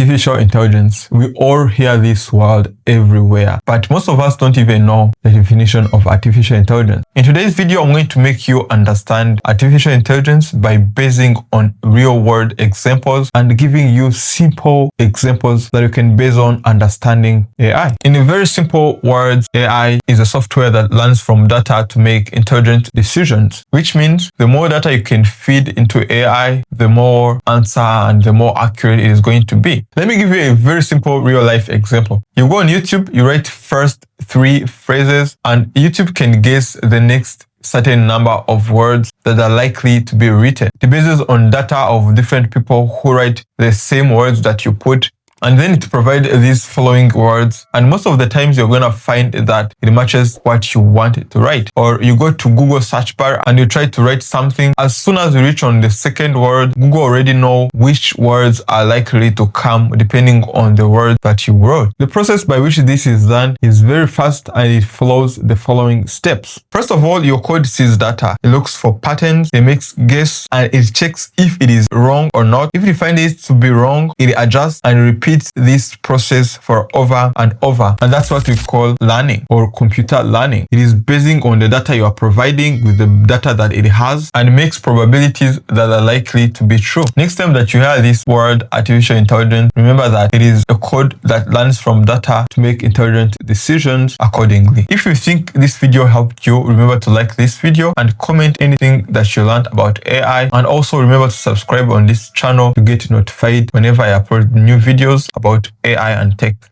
Artificial intelligence. We all hear this word everywhere, but most of us don't even know the definition of artificial intelligence. In today's video, I'm going to make you understand artificial intelligence by basing on real-world examples and giving you simple examples that you can base on understanding AI. In a very simple words, AI is a software that learns from data to make intelligent decisions, which means the more data you can feed into AI, the more answer and the more accurate it is going to be. Let me give you a very simple real-life example. You go on YouTube, you write first 3 phrases, and YouTube can guess the next certain number of words that are likely to be written. It bases on data of different people who write the same words that you put, and then it provides these following words. And most of the times you're going to find that it matches what you want it to write. Or you go to Google search bar and you try to write something. As soon as you reach on the second word, Google already know which words are likely to come depending on the word that you wrote. The process by which this is done is very fast and it follows the following steps. First of all, your code sees data. It looks for patterns, it makes guess, and it checks if it is wrong or not. If it finds it to be wrong, it adjusts and repeats this process for over and over. And that's what we call learning or computer learning. It is basing on the data you are providing with the data that it has and makes probabilities that are likely to be true. Next time that you hear this word artificial intelligence, remember that it is a code that learns from data to make intelligent decisions accordingly. If you think this video helped you, remember to like this video and comment anything that you learned about AI. And also remember to subscribe on this channel to get notified whenever I upload new videos about AI and tech.